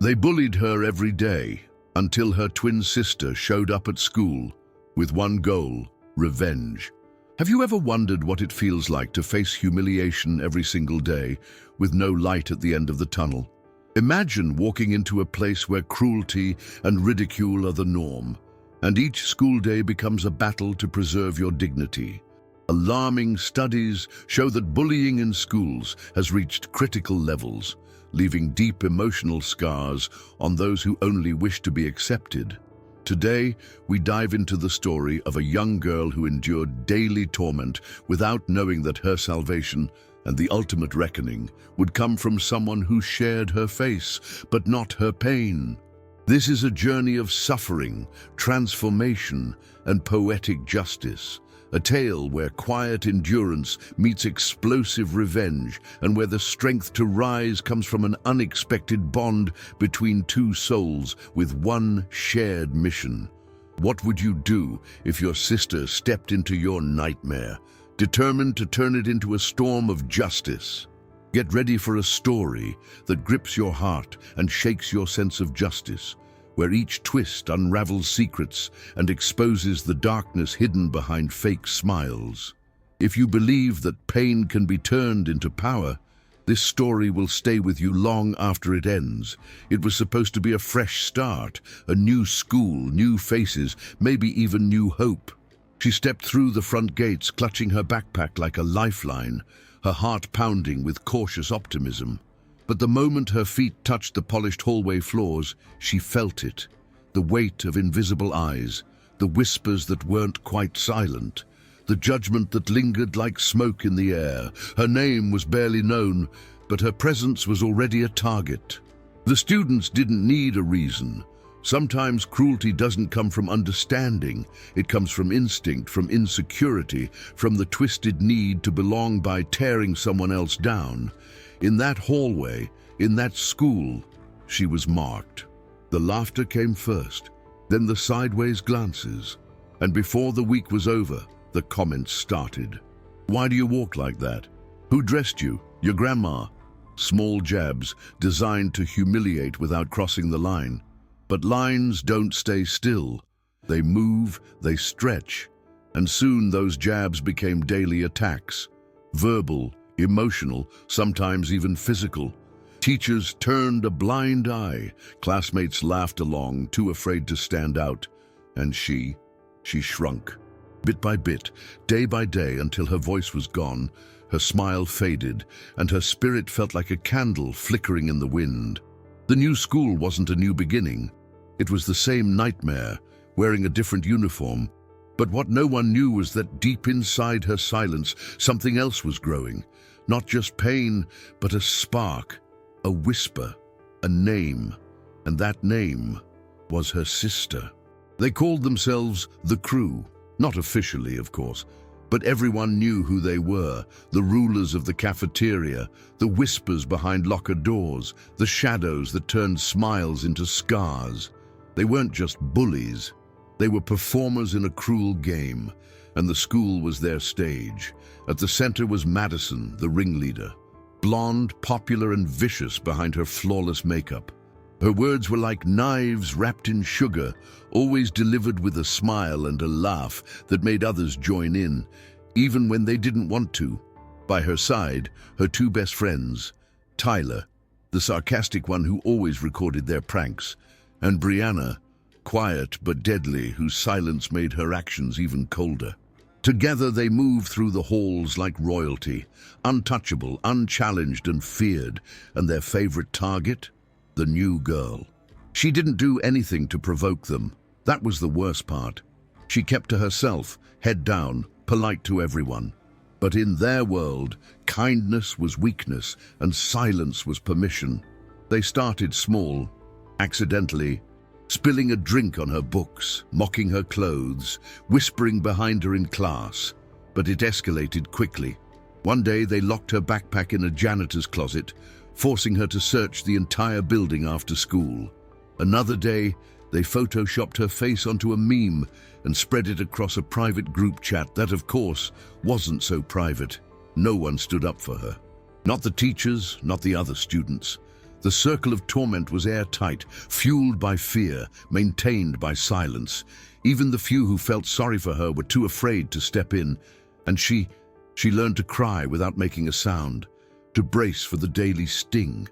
They bullied her every day until her twin sister showed up at school with one goal: revenge. Have you ever wondered what it feels like to face humiliation every single day with no light at the end of the tunnel? Imagine walking into a place where cruelty and ridicule are the norm, and each school day becomes a battle to preserve your dignity. Alarming studies show that bullying in schools has reached critical levels, leaving deep emotional scars on those who only wish to be accepted. Today, we dive into the story of a young girl who endured daily torment without knowing that her salvation and the ultimate reckoning would come from someone who shared her face, but not her pain. This is a journey of suffering, transformation, and poetic justice. A tale where quiet endurance meets explosive revenge, and where the strength to rise comes from an unexpected bond between two souls with one shared mission. What would you do if your sister stepped into your nightmare, determined to turn it into a storm of justice? Get ready for a story that grips your heart and shakes your sense of justice, where each twist unravels secrets and exposes the darkness hidden behind fake smiles. If you believe that pain can be turned into power, this story will stay with you long after it ends. It was supposed to be a fresh start, a new school, new faces, maybe even new hope. She stepped through the front gates, clutching her backpack like a lifeline, her heart pounding with cautious optimism. But the moment her feet touched the polished hallway floors, she felt it. The weight of invisible eyes, the whispers that weren't quite silent, the judgment that lingered like smoke in the air. Her name was barely known, but her presence was already a target. The students didn't need a reason. Sometimes cruelty doesn't come from understanding. It comes from instinct, from insecurity, from the twisted need to belong by tearing someone else down. In that hallway, in that school, she was marked. The laughter came first, then the sideways glances, and before the week was over, the comments started. "Why do you walk like that? Who dressed you? Your grandma?" Small jabs designed to humiliate without crossing the line. But lines don't stay still. They move, they stretch, and soon those jabs became daily attacks. Verbal, emotional, sometimes even physical. Teachers turned a blind eye. Classmates laughed along, too afraid to stand out. And she shrunk. Bit by bit, day by day, until her voice was gone, her smile faded, and her spirit felt like a candle flickering in the wind. The new school wasn't a new beginning. It was the same nightmare, wearing a different uniform. But what no one knew was that deep inside her silence, something else was growing. Not just pain, but a spark, a whisper, a name. And that name was her sister. They called themselves the Crew. Not officially, of course, but everyone knew who they were. The rulers of the cafeteria, the whispers behind locker doors, the shadows that turned smiles into scars. They weren't just bullies. They were performers in a cruel game, and the school was their stage. At the center was Madison, the ringleader, blonde, popular, and vicious behind her flawless makeup. Her words were like knives wrapped in sugar, always delivered with a smile and a laugh that made others join in, even when they didn't want to. By her side, her two best friends, Tyler, the sarcastic one who always recorded their pranks, and Brianna, quiet but deadly, whose silence made her actions even colder. Together they moved through the halls like royalty, untouchable, unchallenged, and feared, and their favorite target? The new girl. She didn't do anything to provoke them. That was the worst part. She kept to herself, head down, polite to everyone. But in their world, kindness was weakness and silence was permission. They started small, accidentally, spilling a drink on her books, mocking her clothes, whispering behind her in class. But it escalated quickly. One day they locked her backpack in a janitor's closet, forcing her to search the entire building after school. Another day, they photoshopped her face onto a meme and spread it across a private group chat that, of course, wasn't so private. No one stood up for her. Not the teachers, not the other students. The circle of torment was airtight, fueled by fear, maintained by silence. Even the few who felt sorry for her were too afraid to step in, and she learned to cry without making a sound, to brace for the daily sting.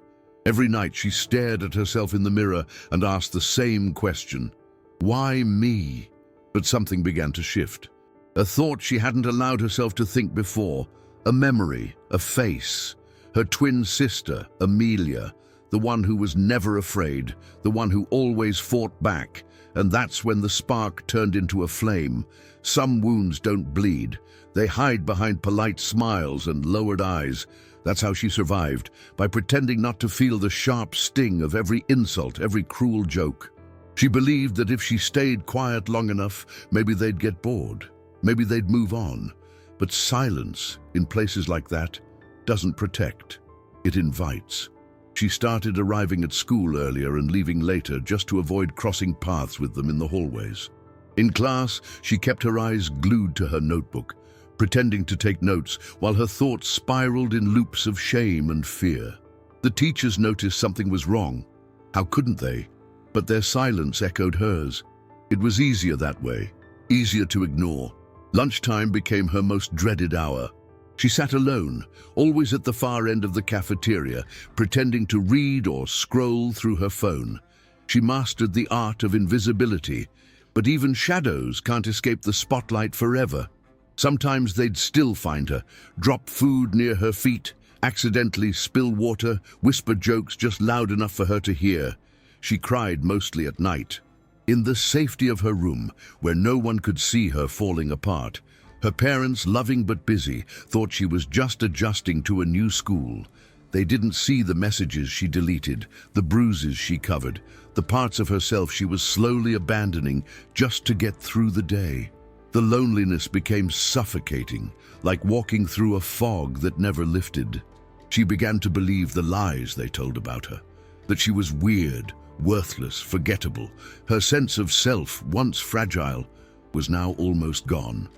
Every night she stared at herself in the mirror and asked the same question: why me? But something began to shift. A thought she hadn't allowed herself to think before, a memory, a face. Her twin sister, Amelia, the one who was never afraid, the one who always fought back. And that's when the spark turned into a flame. Some wounds don't bleed. They hide behind polite smiles and lowered eyes. That's how she survived, by pretending not to feel the sharp sting of every insult, every cruel joke. She believed that if she stayed quiet long enough, maybe they'd get bored. Maybe they'd move on. But silence, in places like that, doesn't protect. It invites. She started arriving at school earlier and leaving later just to avoid crossing paths with them in the hallways. In class, she kept her eyes glued to her notebook, pretending to take notes while her thoughts spiraled in loops of shame and fear. The teachers noticed something was wrong. How couldn't they? But their silence echoed hers. It was easier that way, easier to ignore. Lunchtime became her most dreaded hour. She sat alone, always at the far end of the cafeteria, pretending to read or scroll through her phone. She mastered the art of invisibility, but even shadows can't escape the spotlight forever. Sometimes they'd still find her, drop food near her feet, accidentally spill water, whisper jokes just loud enough for her to hear. She cried mostly at night. In the safety of her room, where no one could see her falling apart, her parents, loving but busy, thought she was just adjusting to a new school. They didn't see the messages she deleted, the bruises she covered, the parts of herself she was slowly abandoning just to get through the day. The loneliness became suffocating, like walking through a fog that never lifted. She began to believe the lies they told about her, that she was weird, worthless, forgettable. Her sense of self, once fragile, was now almost gone.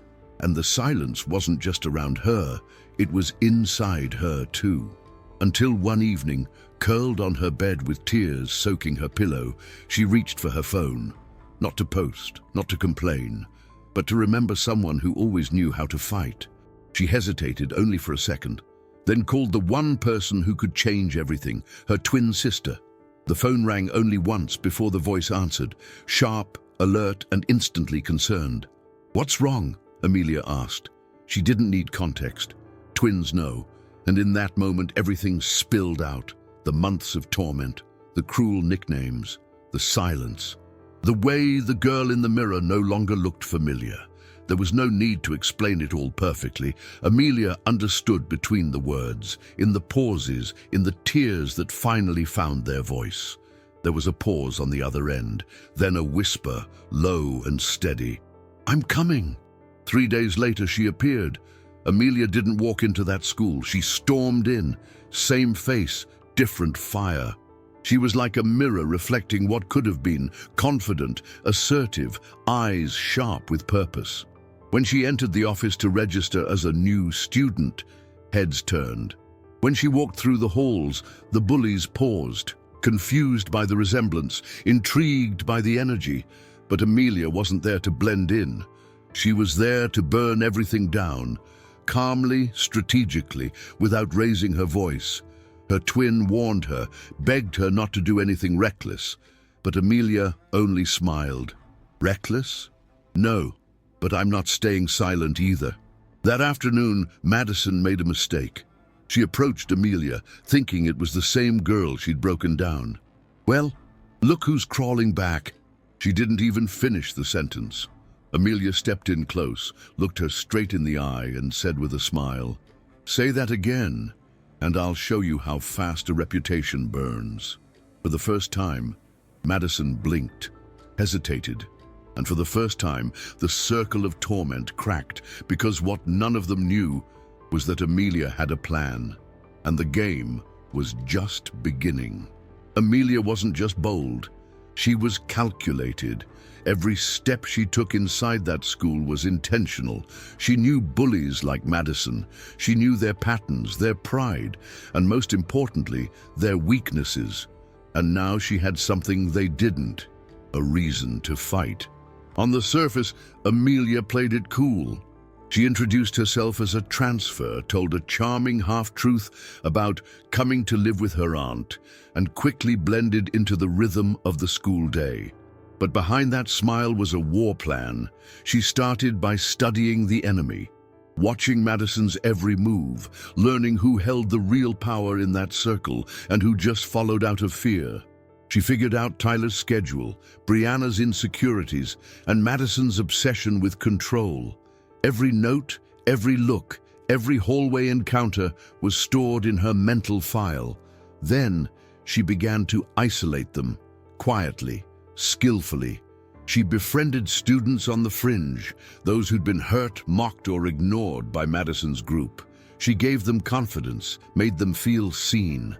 And the silence wasn't just around her, it was inside her too. Until one evening, curled on her bed with tears soaking her pillow, she reached for her phone. Not to post, not to complain, but to remember someone who always knew how to fight. She hesitated only for a second, then called the one person who could change everything, her twin sister. The phone rang only once before the voice answered, sharp, alert, and instantly concerned. "What's wrong?" Amelia asked. She didn't need context. Twins know. And in that moment, everything spilled out. The months of torment, the cruel nicknames, the silence. The way the girl in the mirror no longer looked familiar. There was no need to explain it all perfectly. Amelia understood between the words, in the pauses, in the tears that finally found their voice. There was a pause on the other end, then a whisper, low and steady. "I'm coming." 3 days later, she appeared. Amelia didn't walk into that school. She stormed in. Same face, different fire. She was like a mirror reflecting what could have been, confident, assertive, eyes sharp with purpose. When she entered the office to register as a new student, heads turned. When she walked through the halls, the bullies paused, confused by the resemblance, intrigued by the energy. But Amelia wasn't there to blend in. She was there to burn everything down, calmly, strategically, without raising her voice. Her twin warned her, begged her not to do anything reckless, but Amelia only smiled. Reckless? No, but I'm not staying silent either. That afternoon, Madison made a mistake. She approached Amelia, thinking it was the same girl she'd broken down. "Well, look who's crawling back." She didn't even finish the sentence. Amelia stepped in close, looked her straight in the eye, and said with a smile, "Say that again, and I'll show you how fast a reputation burns." For the first time, Madison blinked, hesitated, and for the first time, the circle of torment cracked, because what none of them knew was that Amelia had a plan, and the game was just beginning. Amelia wasn't just bold. She was calculated. Every step she took inside that school was intentional. She knew bullies like Madison. She knew their patterns, their pride, and most importantly, their weaknesses. And now she had something they didn't, a reason to fight. On the surface, Amelia played it cool. She introduced herself as a transfer, told a charming half-truth about coming to live with her aunt, and quickly blended into the rhythm of the school day. But behind that smile was a war plan. She started by studying the enemy, watching Madison's every move, learning who held the real power in that circle and who just followed out of fear. She figured out Tyler's schedule, Brianna's insecurities, and Madison's obsession with control. Every note, every look, every hallway encounter was stored in her mental file. Then she began to isolate them, quietly, skillfully. She befriended students on the fringe, those who'd been hurt, mocked, or ignored by Madison's group. She gave them confidence, made them feel seen.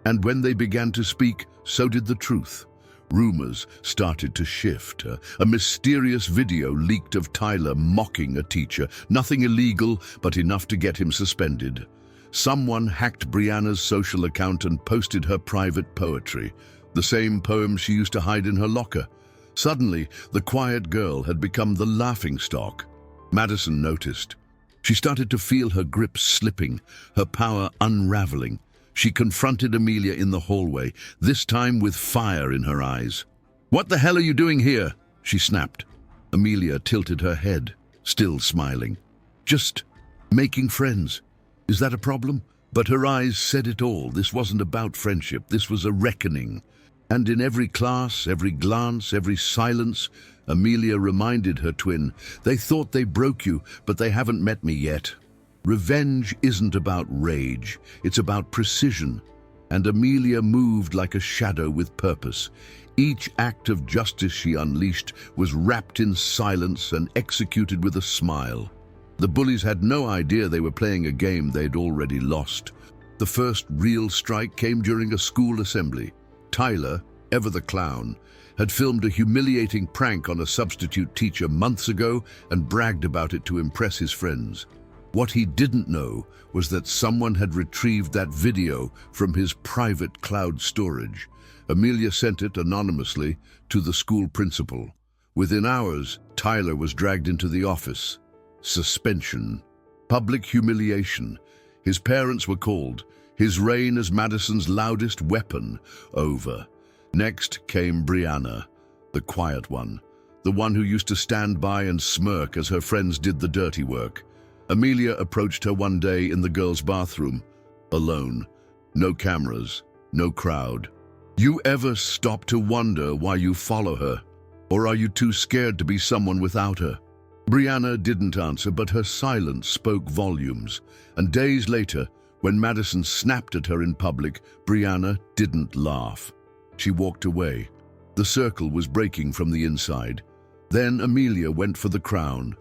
And when they began to speak, so did the truth. Rumors started to shift. A mysterious video leaked of Tyler mocking a teacher. Nothing illegal, but enough to get him suspended. Someone hacked Brianna's social account and posted her private poetry, the same poem she used to hide in her locker. Suddenly, the quiet girl had become the laughingstock. Madison noticed. She started to feel her grip slipping, her power unraveling. She confronted Amelia in the hallway, this time with fire in her eyes. "What the hell are you doing here?" she snapped. Amelia tilted her head, still smiling. "Just making friends. Is that a problem?" But her eyes said it all. This wasn't about friendship. This was a reckoning. And in every class, every glance, every silence, Amelia reminded her twin, "They thought they broke you, but they haven't met me yet." Revenge isn't about rage, it's about precision. And Amelia moved like a shadow with purpose. Each act of justice she unleashed was wrapped in silence and executed with a smile. The bullies had no idea they were playing a game they'd already lost. The first real strike came during a school assembly. Tyler, ever the clown, had filmed a humiliating prank on a substitute teacher months ago and bragged about it to impress his friends. What he didn't know was that someone had retrieved that video from his private cloud storage. Amelia sent it anonymously to the school principal. Within hours, Tyler was dragged into the office. Suspension. Public humiliation. His parents were called. His reign as Madison's loudest weapon over. Next came Brianna, the quiet one, the one who used to stand by and smirk as her friends did the dirty work. Amelia approached her one day in the girls' bathroom, alone. No cameras, no crowd. "You ever stop to wonder why you follow her? Or are you too scared to be someone without her?" Brianna didn't answer, but her silence spoke volumes. And days later, when Madison snapped at her in public, Brianna didn't laugh. She walked away. The circle was breaking from the inside. Then Amelia went for the crown.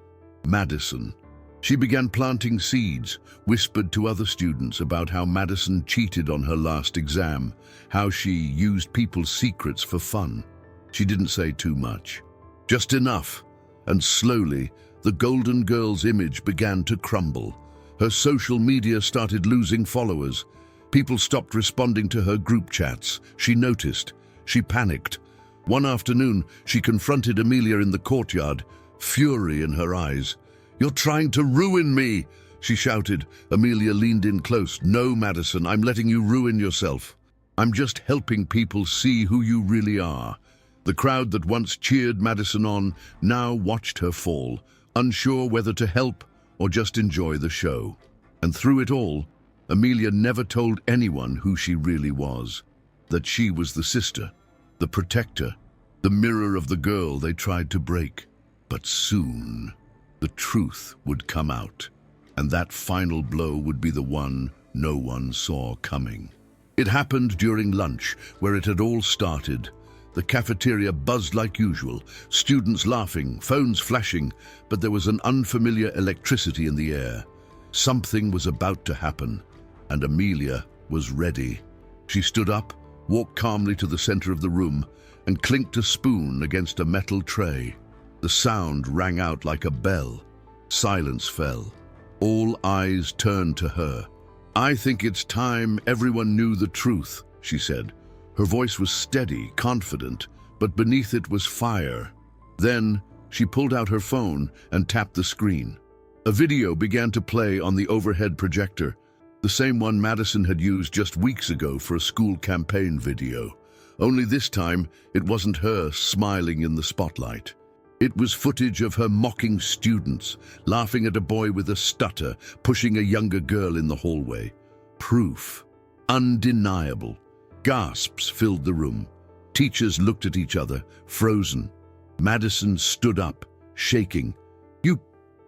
Madison. She began planting seeds, whispered to other students about how Madison cheated on her last exam, how she used people's secrets for fun. She didn't say too much, just enough. And slowly, the Golden Girl's image began to crumble. Her social media started losing followers. People stopped responding to her group chats. She noticed. She panicked. One afternoon, she confronted Amelia in the courtyard, fury in her eyes. "You're trying to ruin me," she shouted. Amelia leaned in close. "No, Madison, I'm letting you ruin yourself. I'm just helping people see who you really are." The crowd that once cheered Madison on now watched her fall, unsure whether to help or just enjoy the show. And through it all, Amelia never told anyone who she really was, that she was the sister, the protector, the mirror of the girl they tried to break. But soon, the truth would come out, and that final blow would be the one no one saw coming. It happened during lunch, where it had all started. The cafeteria buzzed like usual, students laughing, phones flashing, but there was an unfamiliar electricity in the air. Something was about to happen, and Amelia was ready. She stood up, walked calmly to the center of the room, and clinked a spoon against a metal tray. The sound rang out like a bell. Silence fell. All eyes turned to her. "I think it's time everyone knew the truth," she said. Her voice was steady, confident, but beneath it was fire. Then she pulled out her phone and tapped the screen. A video began to play on the overhead projector, the same one Madison had used just weeks ago for a school campaign video. Only this time, it wasn't her smiling in the spotlight. It was footage of her mocking students, laughing at a boy with a stutter, pushing a younger girl in the hallway. Proof. Undeniable. Gasps filled the room. Teachers looked at each other, frozen. Madison stood up, shaking.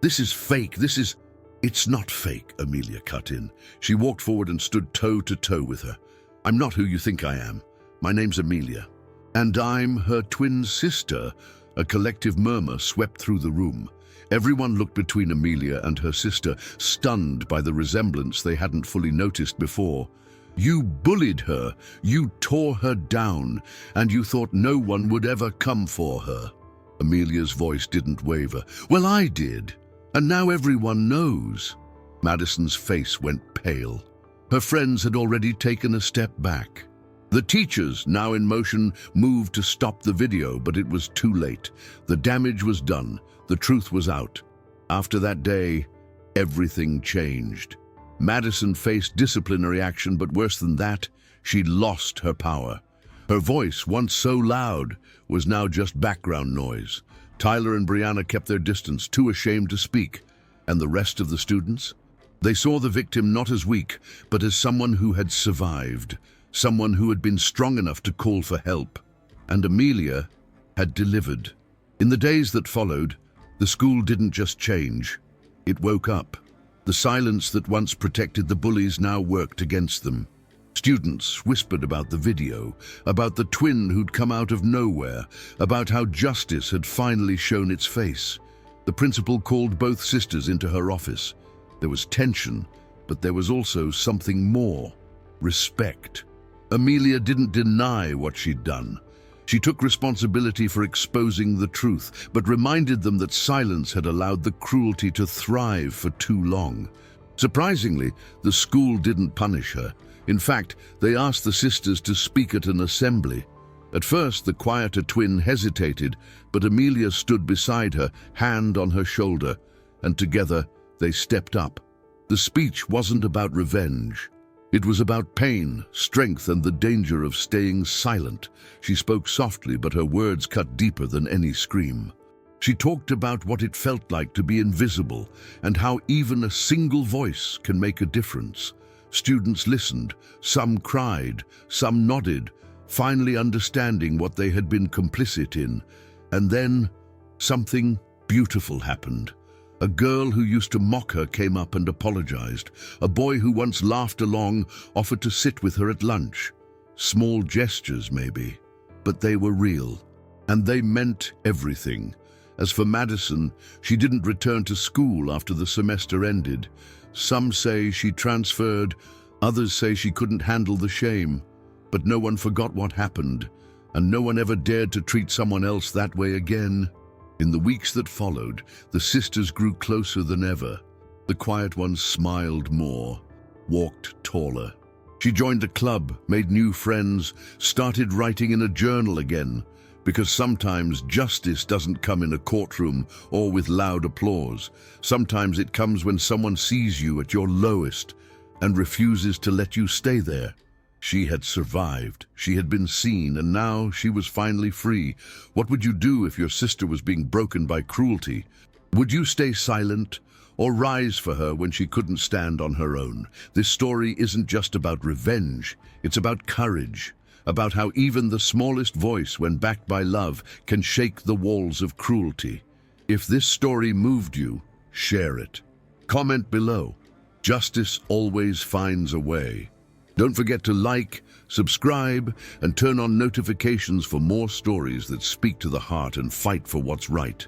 This is fake, It's not fake," Amelia cut in. She walked forward and stood toe to toe with her. "I'm not who you think I am. My name's Amelia. And I'm her twin sister." A collective murmur swept through the room. Everyone looked between Amelia and her sister, stunned by the resemblance they hadn't fully noticed before. "You bullied her, you tore her down, and you thought no one would ever come for her." Amelia's voice didn't waver. "Well, I did. And now everyone knows." Madison's face went pale. Her friends had already taken a step back. The teachers, now in motion, moved to stop the video, but it was too late. The damage was done. The truth was out. After that day, everything changed. Madison faced disciplinary action, but worse than that, she'd lost her power. Her voice, once so loud, was now just background noise. Tyler and Brianna kept their distance, too ashamed to speak. And the rest of the students? They saw the victim not as weak, but as someone who had survived, someone who had been strong enough to call for help. And Amelia had delivered. In the days that followed, the school didn't just change. It woke up. The silence that once protected the bullies now worked against them. Students whispered about the video, about the twin who'd come out of nowhere, about how justice had finally shown its face. The principal called both sisters into her office. There was tension, but there was also something more: respect. Amelia didn't deny what she'd done. She took responsibility for exposing the truth, but reminded them that silence had allowed the cruelty to thrive for too long. Surprisingly, the school didn't punish her. In fact, they asked the sisters to speak at an assembly. At first, the quieter twin hesitated, but Amelia stood beside her, hand on her shoulder, and together they stepped up. The speech wasn't about revenge. It was about pain, strength, and the danger of staying silent. She spoke softly, but her words cut deeper than any scream. She talked about what it felt like to be invisible, and how even a single voice can make a difference. Students listened, some cried, some nodded, finally understanding what they had been complicit in. And then something beautiful happened. A girl who used to mock her came up and apologized. A boy who once laughed along offered to sit with her at lunch. Small gestures, maybe, but they were real, and they meant everything. As for Madison, she didn't return to school after the semester ended. Some say she transferred, others say she couldn't handle the shame. But no one forgot what happened, and no one ever dared to treat someone else that way again. In the weeks that followed, the sisters grew closer than ever. The quiet one smiled more, walked taller. She joined a club, made new friends, started writing in a journal again, because sometimes justice doesn't come in a courtroom or with loud applause. Sometimes it comes when someone sees you at your lowest and refuses to let you stay there. She had survived, she had been seen, and now she was finally free. What would you do if your sister was being broken by cruelty? Would you stay silent or rise for her when she couldn't stand on her own? This story isn't just about revenge, it's about courage, about how even the smallest voice, when backed by love, can shake the walls of cruelty. If this story moved you, share it. Comment below. Justice always finds a way. Don't forget to like, subscribe, and turn on notifications for more stories that speak to the heart and fight for what's right.